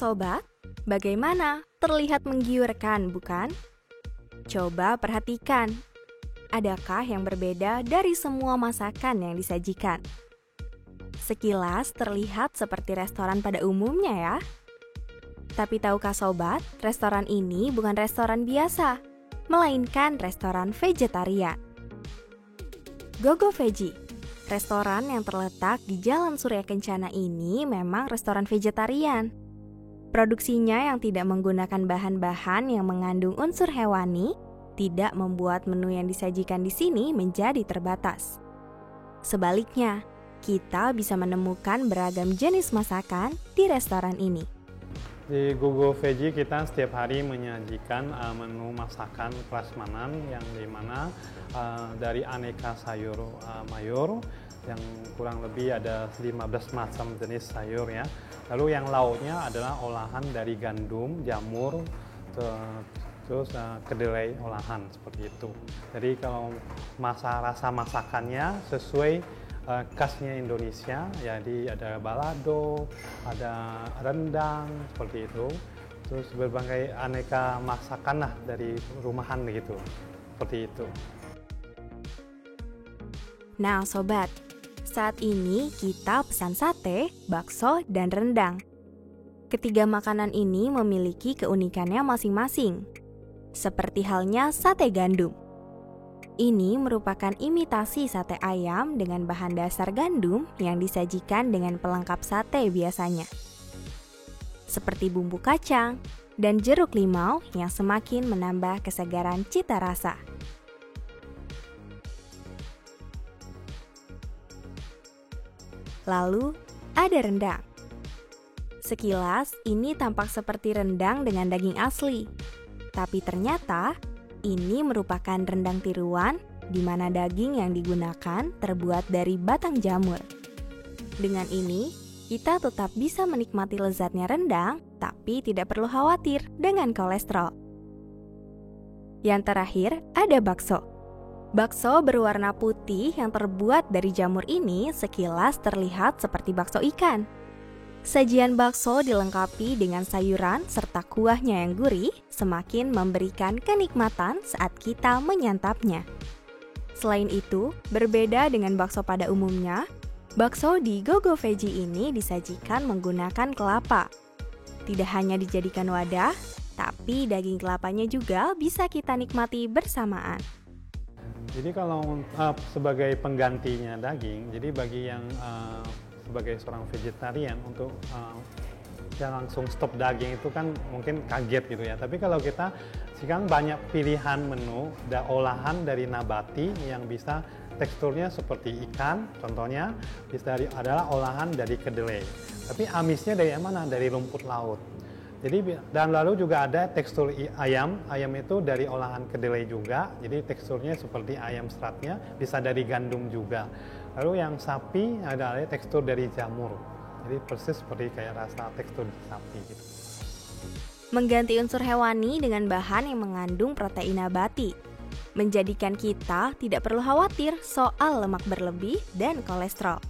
sobat, bagaimana? Terlihat menggiurkan, bukan? Coba perhatikan, adakah yang berbeda dari semua masakan yang disajikan? Sekilas terlihat seperti restoran pada umumnya ya. Tapi tahukah sobat, restoran ini bukan restoran biasa, melainkan restoran vegetarian. Gogo Veggie, restoran yang terletak di Jalan Surya Kencana ini memang restoran vegetarian. Produksinya yang tidak menggunakan bahan-bahan yang mengandung unsur hewani tidak membuat menu yang disajikan di sini menjadi terbatas. Sebaliknya, kita bisa menemukan beragam jenis masakan di restoran ini. Di Gogo Veggie kita setiap hari menyajikan menu masakan prasmanan yang dimana dari aneka sayur mayur yang kurang lebih ada 15 macam jenis sayur ya. Lalu yang lauknya adalah olahan dari gandum, jamur, terus kedelai olahan seperti itu. Jadi kalau rasa masakannya sesuai khasnya Indonesia, jadi ada balado, ada rendang seperti itu. Terus berbagai aneka masakan lah dari rumahan gitu, seperti itu. Nah sobat, saat ini kita pesan sate, bakso, dan rendang. Ketiga makanan ini memiliki keunikannya masing-masing. Seperti halnya sate gandum. Ini merupakan imitasi sate ayam dengan bahan dasar gandum yang disajikan dengan pelengkap sate biasanya. Seperti bumbu kacang dan jeruk limau yang semakin menambah kesegaran cita rasa. Lalu, ada rendang. Sekilas, ini tampak seperti rendang dengan daging asli. Tapi ternyata, ini merupakan rendang tiruan di mana daging yang digunakan terbuat dari batang jamur. Dengan ini, kita tetap bisa menikmati lezatnya rendang, tapi tidak perlu khawatir dengan kolesterol. Yang terakhir, ada bakso. Bakso berwarna putih yang terbuat dari jamur ini sekilas terlihat seperti bakso ikan. Sajian bakso dilengkapi dengan sayuran serta kuahnya yang gurih, semakin memberikan kenikmatan saat kita menyantapnya. Selain itu, berbeda dengan bakso pada umumnya, bakso di Gogo Veggie ini disajikan menggunakan kelapa. Tidak hanya dijadikan wadah, tapi daging kelapanya juga bisa kita nikmati bersamaan. Jadi kalau sebagai penggantinya daging, jadi bagi yang sebagai seorang vegetarian untuk yang langsung stop daging itu kan mungkin kaget gitu ya. Tapi kalau kita sekarang banyak pilihan menu olahan dari nabati yang bisa teksturnya seperti ikan, contohnya adalah olahan dari kedelai. Tapi amisnya dari mana? Dari rumput laut. Jadi dan lalu juga ada tekstur ayam itu dari olahan kedelai juga, jadi teksturnya seperti ayam seratnya, bisa dari gandum juga. Lalu yang sapi adalah tekstur dari jamur, jadi persis seperti kayak rasa tekstur sapi gitu. Mengganti unsur hewani dengan bahan yang mengandung protein nabati, menjadikan kita tidak perlu khawatir soal lemak berlebih dan kolesterol.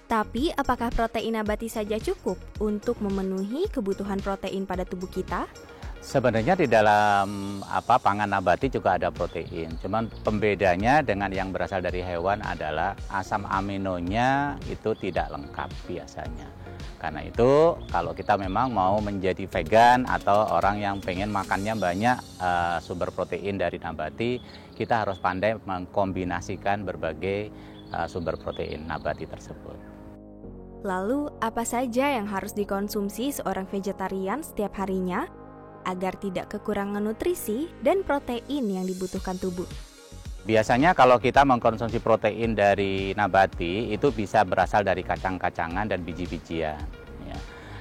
Tapi, apakah protein nabati saja cukup untuk memenuhi kebutuhan protein pada tubuh kita? Sebenarnya di dalam pangan nabati juga ada protein. Cuman pembedanya dengan yang berasal dari hewan adalah asam aminonya itu tidak lengkap biasanya. Karena itu, kalau kita memang mau menjadi vegan atau orang yang pengen makannya banyak sumber protein dari nabati, kita harus pandai mengkombinasikan berbagai sumber protein nabati tersebut. Lalu, apa saja yang harus dikonsumsi seorang vegetarian setiap harinya agar tidak kekurangan nutrisi dan protein yang dibutuhkan tubuh? Biasanya kalau kita mengkonsumsi protein dari nabati, itu bisa berasal dari kacang-kacangan dan biji-bijian.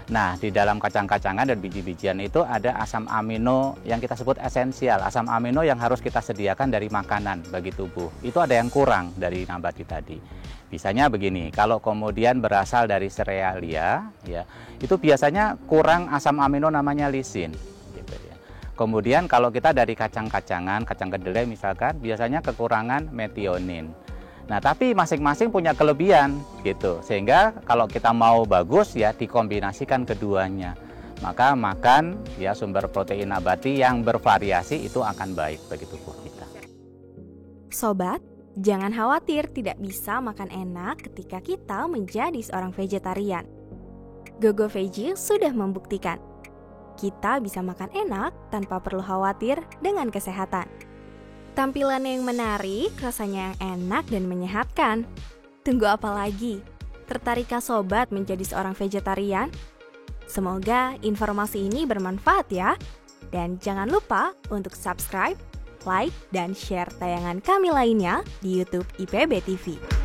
Nah, di dalam kacang-kacangan dan biji-bijian itu ada asam amino yang kita sebut esensial. Asam amino yang harus kita sediakan dari makanan bagi tubuh. Itu ada yang kurang dari nabati tadi. Misalnya begini, kalau kemudian berasal dari serealia, ya, itu biasanya kurang asam amino namanya lisin. Gitu ya. Kemudian kalau kita dari kacang-kacangan, kacang kedelai misalkan, biasanya kekurangan metionin. Nah, tapi masing-masing punya kelebihan gitu. Sehingga kalau kita mau bagus ya dikombinasikan keduanya. maka makan ya sumber protein nabati yang bervariasi itu akan baik bagi tubuh kita. Sobat, jangan khawatir tidak bisa makan enak ketika kita menjadi seorang vegetarian. Gogo Veggie sudah membuktikan kita bisa makan enak tanpa perlu khawatir dengan kesehatan. Tampilannya yang menarik, rasanya yang enak dan menyehatkan. Tunggu apa lagi? Tertarikkah sobat menjadi seorang vegetarian? Semoga informasi ini bermanfaat ya. Dan jangan lupa untuk subscribe, like, dan share tayangan kami lainnya di YouTube IPB TV.